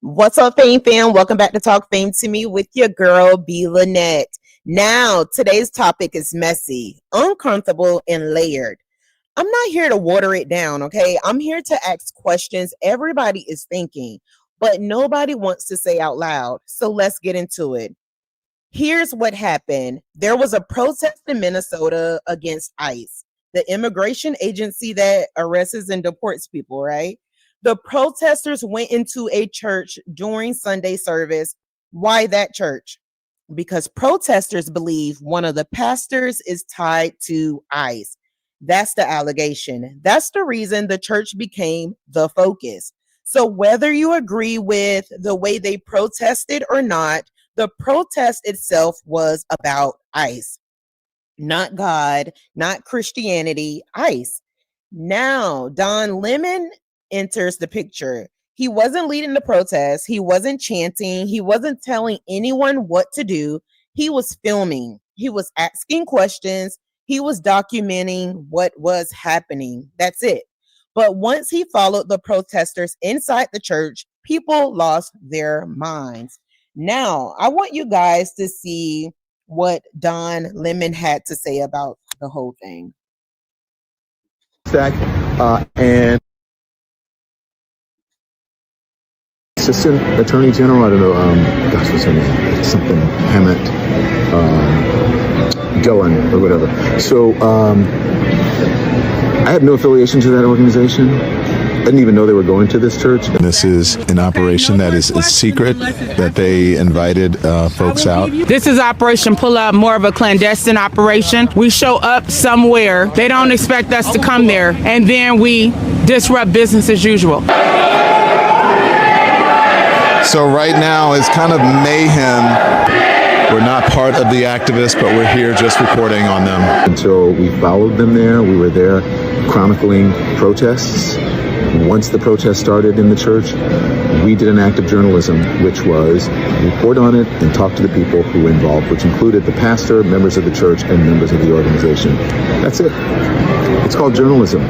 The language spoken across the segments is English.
What's up, Fame fam? Welcome back to Talk Fame to Me with your girl, B.Lynette. Now, today's topic is messy, uncomfortable, and layered. I'm not here to water it down, okay? I'm here to ask questions everybody is thinking, but nobody wants to say out loud. So let's get into it. Here's what happened. There was a protest in Minnesota against ICE, the immigration agency that arrests and deports people, right? The protesters went into a church during Sunday service. Why that church? Because protesters believe one of the pastors is tied to ICE. That's the allegation. That's the reason the church became the focus. So, whether you agree with the way they protested or not, the protest itself was about ICE, not God, not Christianity, ICE. Now, Don Lemon enters the picture. He wasn't leading the protest. He wasn't chanting. He wasn't telling anyone what to do. He was filming. He was asking questions. He was documenting what was happening. That's it. But once he followed the protesters inside the church, people lost their minds. Now, I want you guys to see what Don Lemon had to say about the whole thing. And Assistant Attorney General, I don't know, gosh, what's her name? Something Hammett, Dillon, or whatever. So I had no affiliation to that organization. I didn't even know they were going to this church. This is an operation that is secret, that they invited folks out. This is Operation Pull Up, more of a clandestine operation. We show up somewhere. They don't expect us to come there, and then we disrupt business as usual. So right now is kind of mayhem. We're not part of the activists, but we're here just reporting on them. Until we followed them there, we were there chronicling protests. Once the protest started in the church, we did an act of journalism, which was report on it and talk to the people who were involved, which included the pastor, members of the church, and members of the organization. That's it. It's called journalism.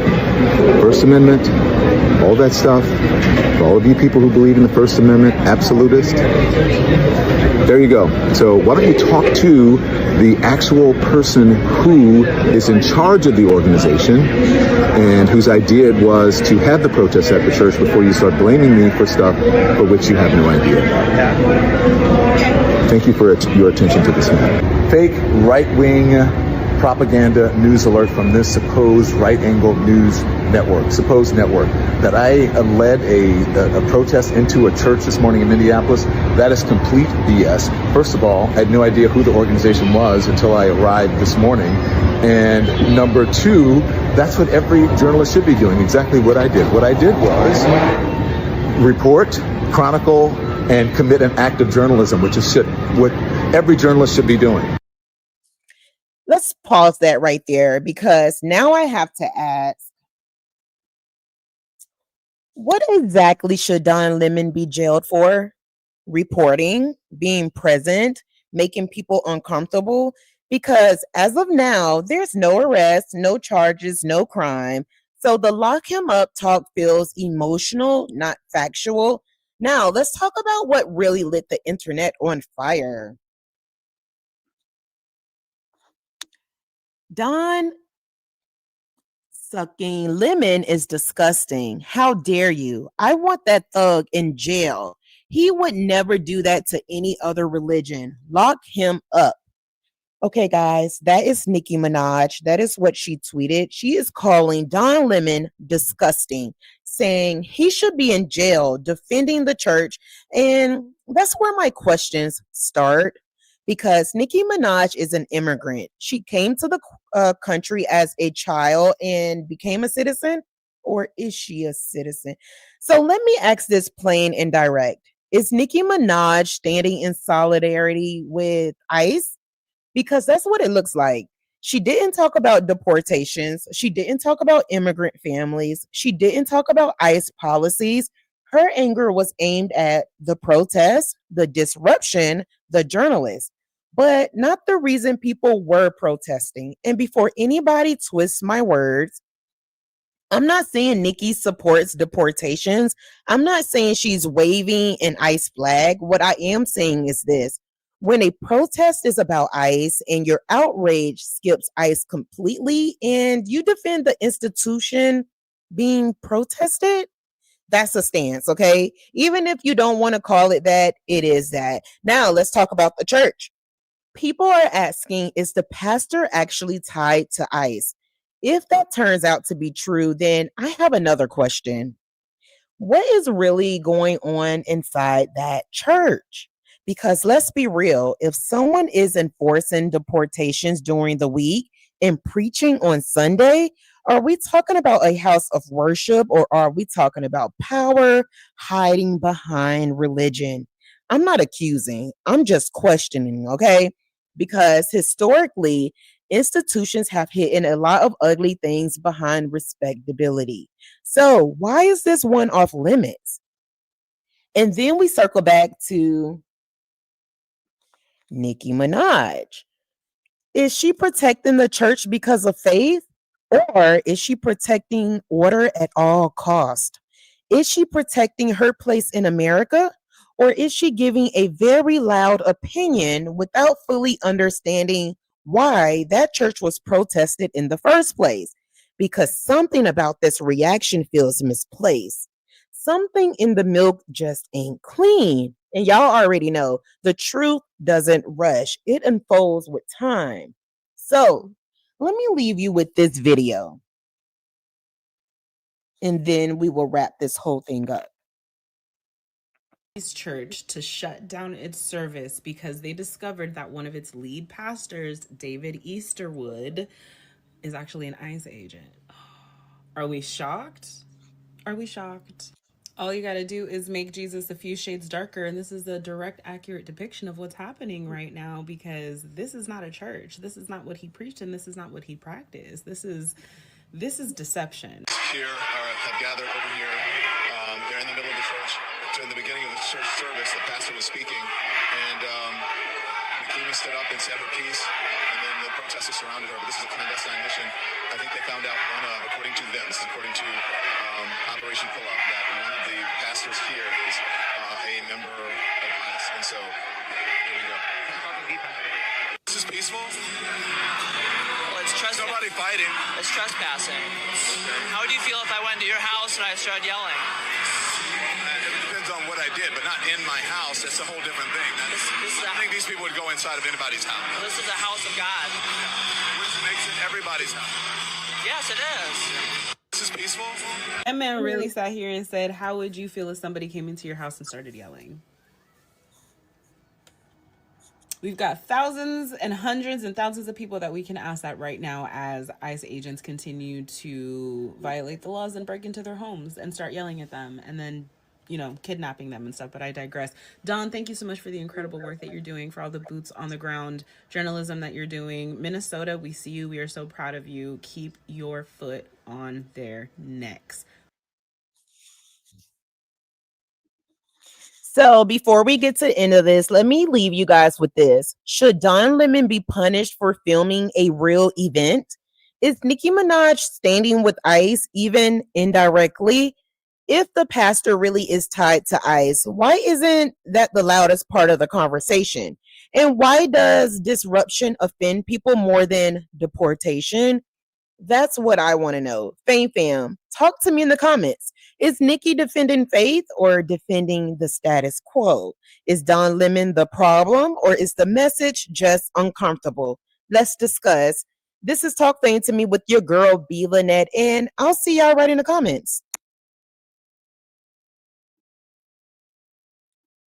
First Amendment, all that stuff. For all of you people who believe in the First Amendment, absolutist, there you go. So why don't you talk to the actual person who is in charge of the organization and whose idea it was to have the protests at the church before you start blaming me for stuff for which you have no idea. Thank you for your attention to this matter. Fake right-wing propaganda news alert from this supposed right-angle news network, supposed network, that I led a protest into a church this morning in Minneapolis. That is complete BS. First of all, I had no idea who the organization was until I arrived this morning. And number two, that's what every journalist should be doing, exactly what I did. What I did was report, chronicle, and commit an act of journalism, which is what every journalist should be doing. Let's pause that right there because now I have to ask, what exactly should Don Lemon be jailed for? Reporting, being present, making people uncomfortable? Because as of now, there's no arrest, no charges, no crime. So the lock him up talk feels emotional, not factual. Now, let's talk about what really lit the internet on fire. Don sucking lemon is disgusting. How dare you? I want that thug in jail. He would never do that to any other religion. Lock him up. Okay, guys, that is Nicki Minaj. That is what she tweeted. She is calling Don Lemon disgusting, saying he should be in jail defending the church. And that's where my questions start because Nicki Minaj is an immigrant. She came to the country as a child and became a citizen, or is she a citizen? So let me ask this plain and direct. Is Nicki Minaj standing in solidarity with ICE? Because that's what it looks like. She didn't talk about deportations. She didn't talk about immigrant families. She didn't talk about ICE policies. Her anger was aimed at the protests, the disruption, the journalists, but not the reason people were protesting. And before anybody twists my words, I'm not saying Nicki supports deportations. I'm not saying she's waving an ICE flag. What I am saying is this: when a protest is about ICE and your outrage skips ICE completely and you defend the institution being protested, that's a stance, okay? Even if you don't want to call it that, it is that. Now, let's talk about the church. People are asking, is the pastor actually tied to ICE? If that turns out to be true, then I have another question. What is really going on inside that church? Because let's be real, if someone is enforcing deportations during the week and preaching on Sunday, are we talking about a house of worship or are we talking about power hiding behind religion? I'm not accusing, I'm just questioning, okay? Because historically, institutions have hidden a lot of ugly things behind respectability. So, why is this one off limits? And then we circle back to Nicki Minaj. Is she protecting the church because of faith? Or is she protecting order at all cost? Is she protecting her place in America? Or is she giving a very loud opinion without fully understanding why that church was protested in the first place? Because something about this reaction feels misplaced. Something in the milk just ain't clean. And y'all already know the truth doesn't rush, it unfolds with time. So let me leave you with this video and then we will wrap this whole thing up. Church to shut down its service because they discovered that one of its lead pastors, David Easterwood, is actually an ICE agent. Are we shocked? Are we shocked? All you got to do is make Jesus a few shades darker, and this is a direct, accurate depiction of what's happening right now, because this is not a church. This is not what he preached, and this is not what he practiced. This is deception. Here have gathered over here. They're in the middle of the church. During the beginning of the church service, the pastor was speaking, and Nicki stood up and said her piece, and then the protesters surrounded her. But this is a clandestine mission. I think they found out, according to them, this is according to Operation Pull Up, that one of the pastors here is a member of ICE, and so here we go. This is peaceful. Well, it's trespassing. Nobody fighting. It's trespassing. How would you feel if I went to your house and I started yelling? It depends on what I did, but not in my house. That's a whole different thing. I think these people would go inside of anybody's house. This is a house of God. Which makes it everybody's house. Yes, it is. This is peaceful. That man really sat here and said, how would you feel if somebody came into your house and started yelling? We've got thousands and hundreds and thousands of people that we can ask that right now as ICE agents continue to violate the laws and break into their homes and start yelling at them and then, kidnapping them and stuff. But I digress. Dawn, thank you so much for the incredible work that you're doing, for all the boots on the ground journalism that you're doing. Minnesota, we see you. We are so proud of you. Keep your foot on their necks. So before we get to the end of this, let me leave you guys with this. Should Don Lemon be punished for filming a real event? Is Nicki Minaj standing with ICE even indirectly? If the pastor really is tied to ICE, why isn't that the loudest part of the conversation? And why does disruption offend people more than deportation? That's what I want to know. Fam, talk to me in the comments. Is Nicki defending faith or defending the status quo? Is Don Lemon the problem or is the message just uncomfortable? Let's discuss. This is Talk Fame to Me with your girl, B.Lynette, and I'll see y'all right in the comments.